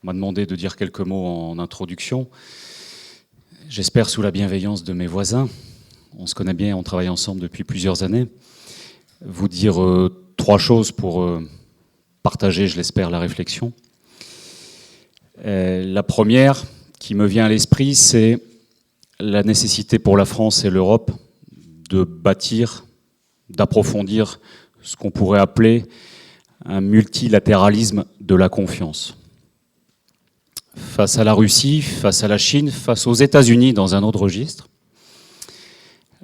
m'a demandé de dire quelques mots en introduction. J'espère sous la bienveillance de mes voisins. On se connaît bien, on travaille ensemble depuis plusieurs années. Vous dire trois choses pour partager, je l'espère, la réflexion. La première qui me vient à l'esprit, c'est la nécessité pour la France et l'Europe de bâtir, d'approfondir ce qu'on pourrait appeler un multilatéralisme de la confiance. Face à la Russie, face à la Chine, face aux États-Unis dans un autre registre,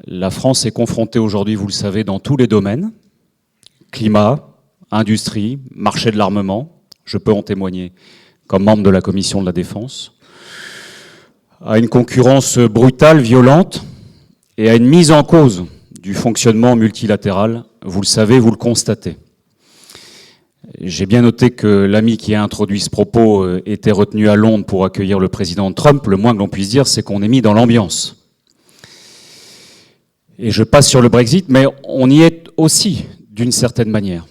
la France est confrontée aujourd'hui, vous le savez, dans tous les domaines, climat, industrie, marché de l'armement, je peux en témoigner comme membre de la Commission de la Défense, à une concurrence brutale, violente, et à une mise en cause du fonctionnement multilatéral, vous le savez, vous le constatez. J'ai bien noté que l'ami qui a introduit ce propos était retenu à Londres pour accueillir le président Trump. Le moins que l'on puisse dire, c'est qu'on est mis dans l'ambiance. Et je passe sur le Brexit, mais on y est aussi, d'une certaine manière.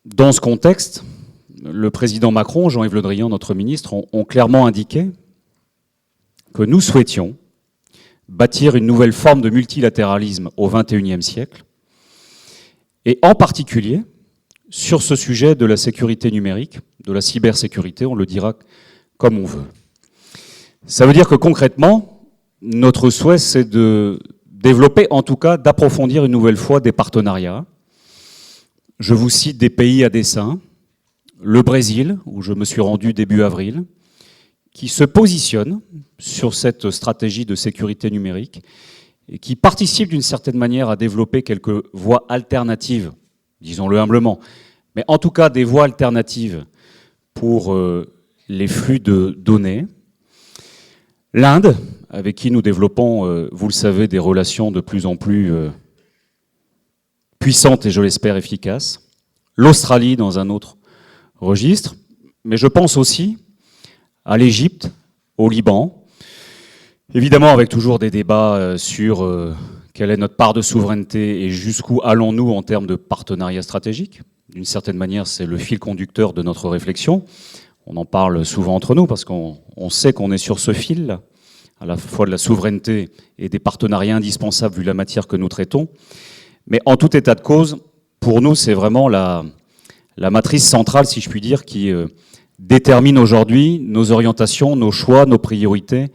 Dans ce contexte, le président Macron, Jean-Yves Le Drian, notre ministre, ont clairement indiqué que nous souhaitions bâtir une nouvelle forme de multilatéralisme au XXIe siècle, et en particulier sur ce sujet de la sécurité numérique, de la cybersécurité, on le dira comme on veut. Ça veut dire que concrètement, notre souhait, c'est de développer, en tout cas, d'approfondir une nouvelle fois des partenariats. Je vous cite des pays à dessein, le Brésil, où je me suis rendu début avril, qui se positionne sur cette stratégie de sécurité numérique et qui participe d'une certaine manière à développer quelques voies alternatives, disons-le humblement, mais en tout cas des voies alternatives pour les flux de données. L'Inde, avec qui nous développons, vous le savez, des relations de plus en plus puissantes et je l'espère efficaces. L'Australie dans un autre registre, mais je pense aussi à l'Égypte, au Liban, évidemment avec toujours des débats sur quelle est notre part de souveraineté et jusqu'où allons-nous en termes de partenariat stratégique. D'une certaine manière, c'est le fil conducteur de notre réflexion. On en parle souvent entre nous parce qu'on sait qu'on est sur ce fil, à la fois de la souveraineté et des partenariats indispensables vu la matière que nous traitons. Mais en tout état de cause, pour nous, c'est vraiment la matrice centrale, si je puis dire, qui détermine aujourd'hui nos orientations, nos choix, nos priorités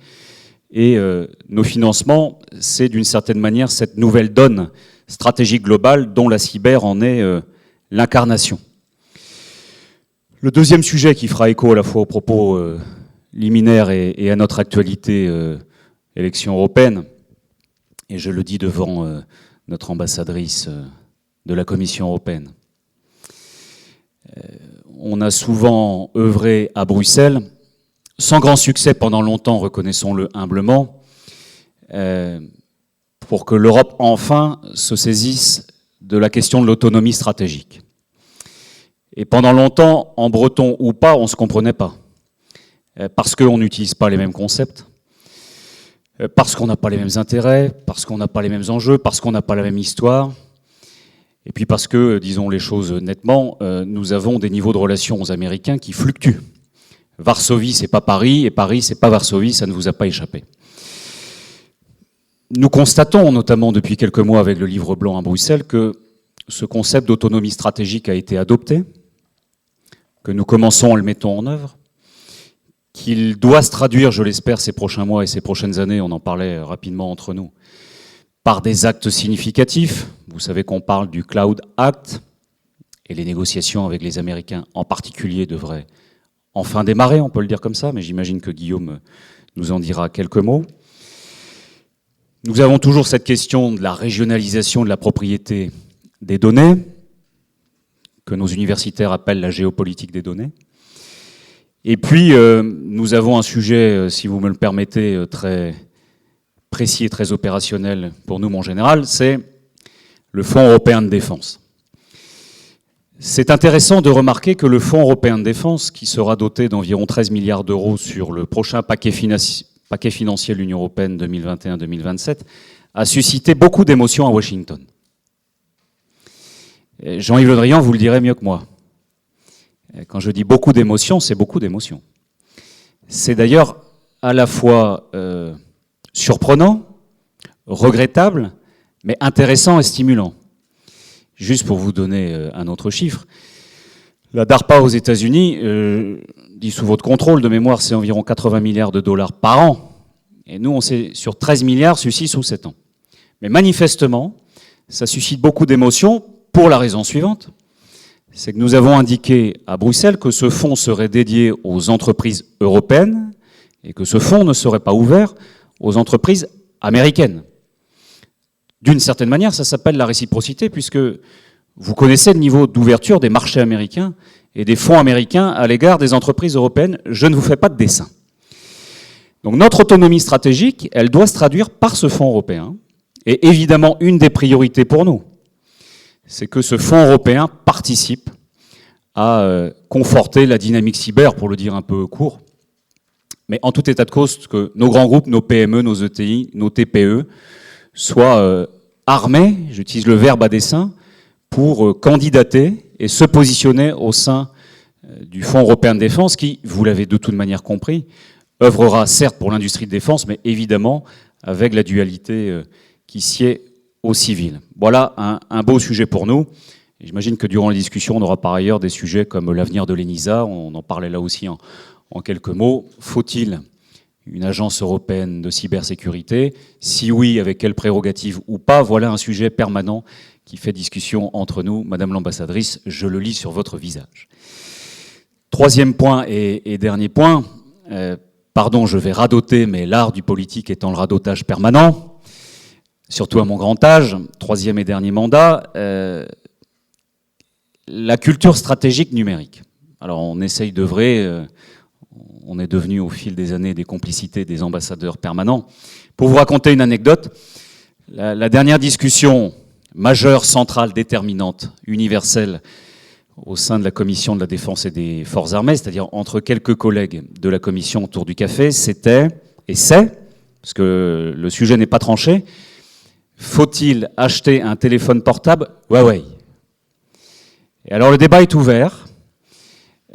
et nos financements. C'est d'une certaine manière cette nouvelle donne stratégique globale dont la cyber en est l'incarnation. Le deuxième sujet qui fera écho à la fois aux propos liminaires et à notre actualité élection européenne, et je le dis devant notre ambassadrice de la Commission européenne. On a souvent œuvré à Bruxelles, sans grand succès pendant longtemps, reconnaissons-le humblement, pour que l'Europe enfin se saisisse de la question de l'autonomie stratégique. Et pendant longtemps, en breton ou pas, on ne se comprenait pas. Parce qu'on n'utilise pas les mêmes concepts, parce qu'on n'a pas les mêmes intérêts, parce qu'on n'a pas les mêmes enjeux, parce qu'on n'a pas la même histoire, et puis parce que, disons les choses nettement, nous avons des niveaux de relations aux Américains qui fluctuent. Varsovie, c'est pas Paris, et Paris, c'est pas Varsovie, ça ne vous a pas échappé. Nous constatons, notamment depuis quelques mois avec le livre blanc à Bruxelles, que ce concept d'autonomie stratégique a été adopté, que nous commençons en le mettant en œuvre, qu'il doit se traduire, je l'espère, ces prochains mois et ces prochaines années, on en parlait rapidement entre nous, par des actes significatifs. Vous savez qu'on parle du Cloud Act, et les négociations avec les Américains en particulier devraient enfin démarrer, on peut le dire comme ça, mais j'imagine que Guillaume nous en dira quelques mots. Nous avons toujours cette question de la régionalisation de la propriété des données, que nos universitaires appellent la géopolitique des données. Et puis, nous avons un sujet, si vous me le permettez, très précis et très opérationnel pour nous, mon général, c'est le Fonds européen de défense. C'est intéressant de remarquer que le Fonds européen de défense, qui sera doté d'environ 13 milliards d'euros sur le prochain paquet financier de l'Union européenne 2021-2027, a suscité beaucoup d'émotions à Washington. Jean-Yves Le Drian vous le dirait mieux que moi. Quand je dis beaucoup d'émotions, c'est beaucoup d'émotions. C'est d'ailleurs à la fois surprenant, regrettable, mais intéressant et stimulant. Juste pour vous donner un autre chiffre, la DARPA aux États-Unis, dit sous votre contrôle de mémoire, c'est environ 80 milliards de dollars par an. Et nous, on sait sur 13 milliards sur 6 ou 7 ans. Mais manifestement, ça suscite beaucoup d'émotions pour la raison suivante. C'est que nous avons indiqué à Bruxelles que ce fonds serait dédié aux entreprises européennes et que ce fonds ne serait pas ouvert aux entreprises américaines. D'une certaine manière, ça s'appelle la réciprocité, puisque vous connaissez le niveau d'ouverture des marchés américains et des fonds américains à l'égard des entreprises européennes. Je ne vous fais pas de dessin. Donc notre autonomie stratégique, elle doit se traduire par ce fonds européen. Et évidemment, une des priorités pour nous, c'est que ce fonds européen participe à conforter la dynamique cyber, pour le dire un peu court. Mais en tout état de cause, que nos grands groupes, nos PME, nos ETI, nos TPE soient armés, j'utilise le verbe à dessein, pour candidater et se positionner au sein du Fonds européen de défense qui, vous l'avez de toute manière compris, œuvrera certes pour l'industrie de défense, mais évidemment avec la dualité qui sied au civil. Voilà un beau sujet pour nous. J'imagine que durant la discussion, on aura par ailleurs des sujets comme l'avenir de l'ENISA, on en parlait là aussi en quelques mots. Faut-il une agence européenne de cybersécurité? Si oui, avec quelles prérogatives ou pas? Voilà un sujet permanent qui fait discussion entre nous. Madame l'ambassadrice, je le lis sur votre visage. Troisième point et dernier point, pardon, je vais radoter, mais l'art du politique étant le radotage permanent, surtout à mon grand âge, troisième et dernier mandat, la culture stratégique numérique. Alors on essaye d'œuvrer, on est devenu au fil des années des complicités des ambassadeurs permanents. Pour vous raconter une anecdote, la dernière discussion majeure, centrale, déterminante, universelle, au sein de la Commission de la Défense et des Forces armées, c'est-à-dire entre quelques collègues de la Commission autour du café, c'était, et c'est, parce que le sujet n'est pas tranché, faut-il acheter un téléphone portable Huawei? Et alors le débat est ouvert,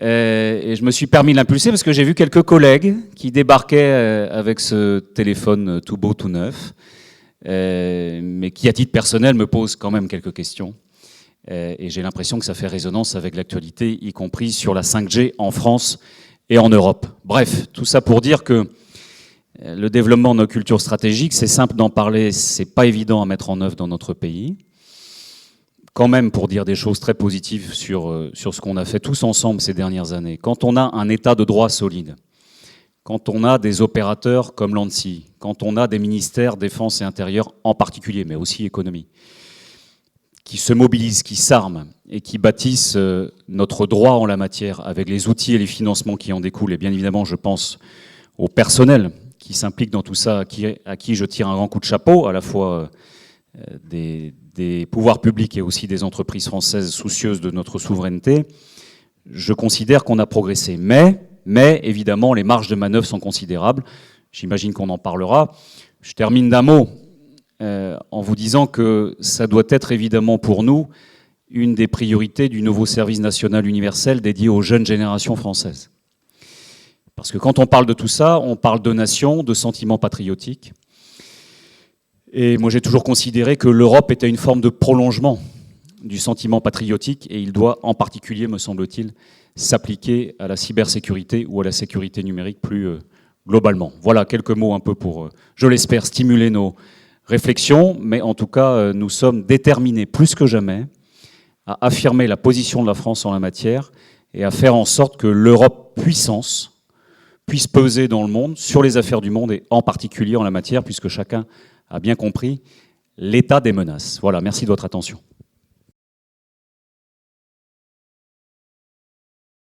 et je me suis permis de l'impulser parce que j'ai vu quelques collègues qui débarquaient avec ce téléphone tout beau, tout neuf, mais qui à titre personnel me posent quand même quelques questions. Et j'ai l'impression que ça fait résonance avec l'actualité, y compris sur la 5G en France et en Europe. Bref, tout ça pour dire que le développement de nos cultures stratégiques, c'est simple d'en parler, c'est pas évident à mettre en œuvre dans notre pays. Quand même, pour dire des choses très positives sur ce qu'on a fait tous ensemble ces dernières années, quand on a un état de droit solide, quand on a des opérateurs comme l'ANSSI, quand on a des ministères défense et intérieur en particulier, mais aussi économie, qui se mobilisent, qui s'arment et qui bâtissent notre droit en la matière avec les outils et les financements qui en découlent. Et bien évidemment, je pense au personnel qui s'implique dans tout ça, à qui je tire un grand coup de chapeau, à la fois des pouvoirs publics et aussi des entreprises françaises soucieuses de notre souveraineté. Je considère qu'on a progressé. Mais évidemment, les marges de manœuvre sont considérables. J'imagine qu'on en parlera. Je termine d'un mot. En vous disant que ça doit être évidemment pour nous une des priorités du nouveau service national universel dédié aux jeunes générations françaises. Parce que quand on parle de tout ça, on parle de nation, de sentiments patriotiques. Et moi j'ai toujours considéré que l'Europe était une forme de prolongement du sentiment patriotique et il doit en particulier, me semble-t-il, s'appliquer à la cybersécurité ou à la sécurité numérique plus globalement. Voilà quelques mots un peu pour, je l'espère, stimuler nos réflexion, mais en tout cas, nous sommes déterminés plus que jamais à affirmer la position de la France en la matière et à faire en sorte que l'Europe puissance puisse peser dans le monde, sur les affaires du monde et en particulier en la matière, puisque chacun a bien compris l'état des menaces. Voilà, merci de votre attention.